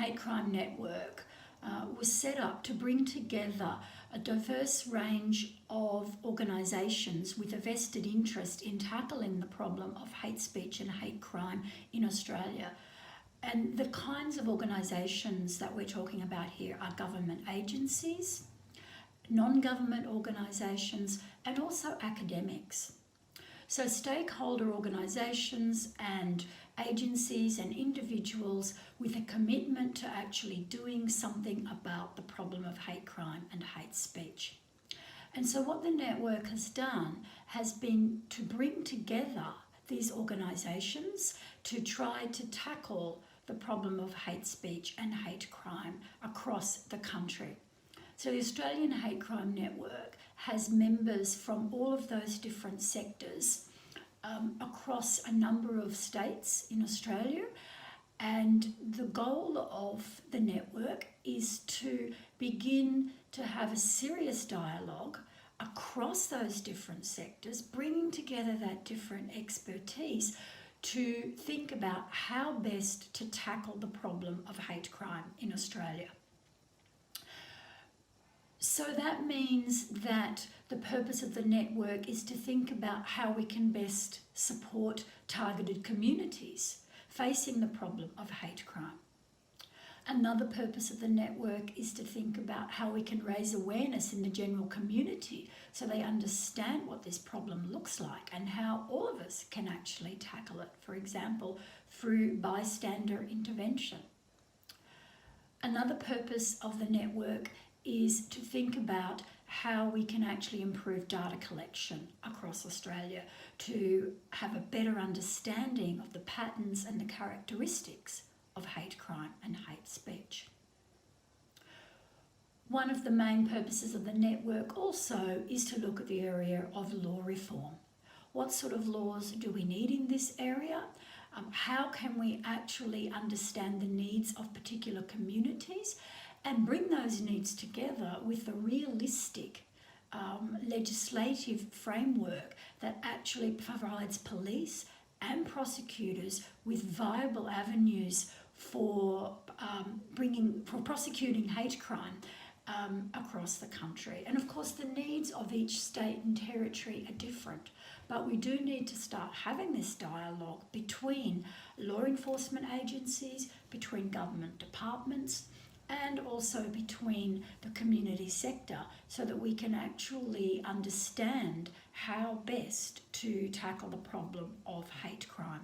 Hate Crime Network was set up to bring together a diverse range of organisations with a vested interest in tackling the problem of hate speech and hate crime in Australia. And the kinds of organisations that we're talking about here are government agencies, non-government organisations, and also academics. So stakeholder organisations and agencies and individuals with a commitment to actually doing something about the problem of hate crime and hate speech. And so what the network has done has been to bring together these organisations to try to tackle the problem of hate speech and hate crime across the country. So the Australian Hate Crime Network has members from all of those different sectors across a number of states in Australia, and the goal of the network is to begin to have a serious dialogue across those different sectors, bringing together that different expertise to think about how best to tackle the problem of hate crime in Australia. So that means that the purpose of the network is to think about how we can best support targeted communities facing the problem of hate crime. Another purpose of the network is to think about how we can raise awareness in the general community so they understand what this problem looks like and how all of us can actually tackle it, for example, through bystander intervention. Another purpose of the network is to think about how we can actually improve data collection across Australia to have a better understanding of the patterns and the characteristics of hate crime and hate speech. One of the main purposes of the network also is to look at the area of law reform. What sort of laws do we need in this area? How can we actually understand the needs of particular communities and bring those needs together with a realistic legislative framework that actually provides police and prosecutors with viable avenues for prosecuting hate crime across the country. And of course the needs of each state and territory are different, but we do need to start having this dialogue between law enforcement agencies, between government departments, and also between the community sector so that we can actually understand how best to tackle the problem of hate crime.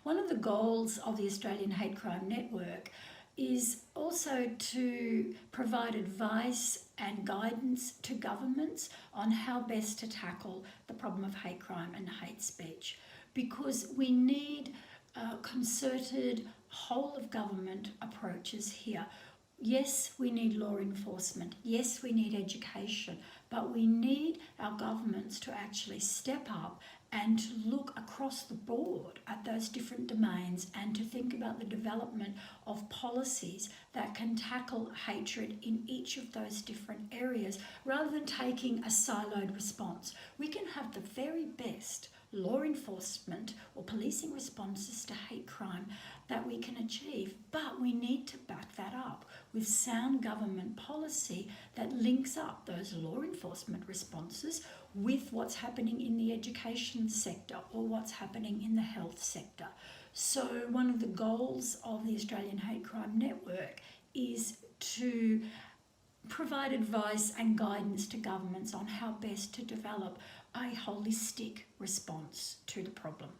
One of the goals of the Australian Hate Crime Network is also to provide advice and guidance to governments on how best to tackle the problem of hate crime and hate speech, because we need concerted whole of government approaches here. Yes, we need law enforcement. Yes, we need education, but we need our governments to actually step up and to look across the board at those different domains and to think about the development of policies that can tackle hatred in each of those different areas rather than taking a siloed response. We can have the very best law enforcement or policing responses to hate crime that we can achieve, but we need to back that up with sound government policy that links up those law enforcement responses with what's happening in the education sector or what's happening in the health sector. So one of the goals of the Australian Hate Crime Network is to provide advice and guidance to governments on how best to develop a holistic response to the problem.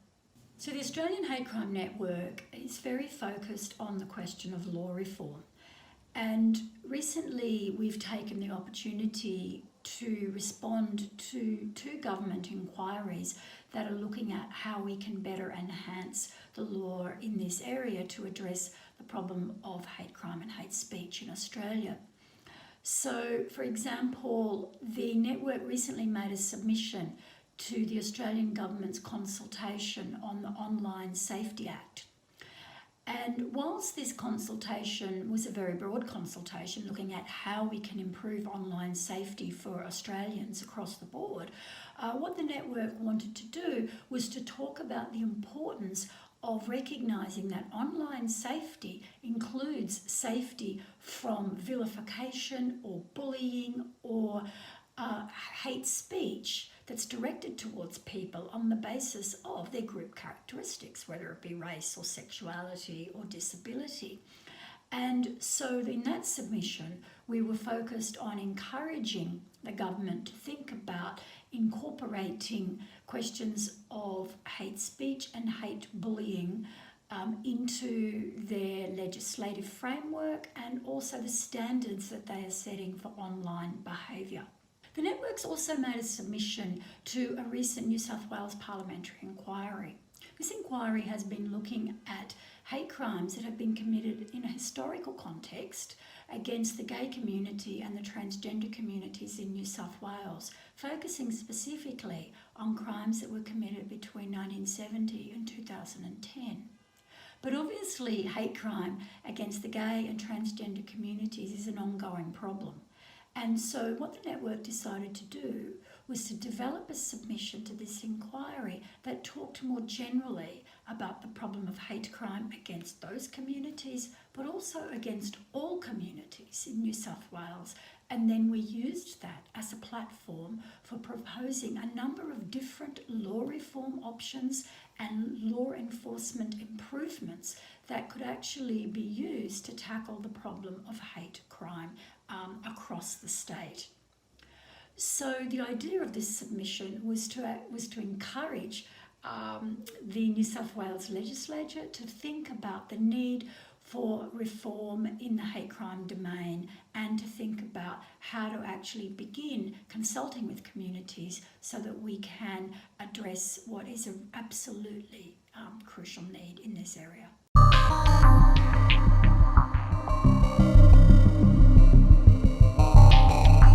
So the Australian Hate Crime Network is very focused on the question of law reform. And recently we've taken the opportunity to respond to two government inquiries that are looking at how we can better enhance the law in this area to address the problem of hate crime and hate speech in Australia. So, for example, the network recently made a submission to the Australian government's consultation on the Online Safety Act. And whilst this consultation was a very broad consultation looking at how we can improve online safety for Australians across the board, what the network wanted to do was to talk about the importance of recognising that online safety includes safety from vilification or bullying or hate speech that's directed towards people on the basis of their group characteristics, whether it be race or sexuality or disability. And so in that submission, we were focused on encouraging the government to think about incorporating questions of hate speech and hate bullying into their legislative framework and also the standards that they are setting for online behaviour. The networks also made a submission to a recent New South Wales parliamentary inquiry. This inquiry has been looking at hate crimes that have been committed in a historical context against the gay community and the transgender communities in New South Wales, focusing specifically on crimes that were committed between 1970 and 2010. But obviously, hate crime against the gay and transgender communities is an ongoing problem. And so what the network decided to do was to develop a submission to this inquiry that talked more generally about the problem of hate crime against those communities, but also against all communities in New South Wales. And then we used that as a platform for proposing a number of different law reform options and law enforcement improvements that could actually be used to tackle the problem of hate crime across the state. So the idea of this submission was to encourage the New South Wales legislature to think about the need for reform in the hate crime domain and to think about how to actually begin consulting with communities so that we can address what is an absolutely crucial need in this area.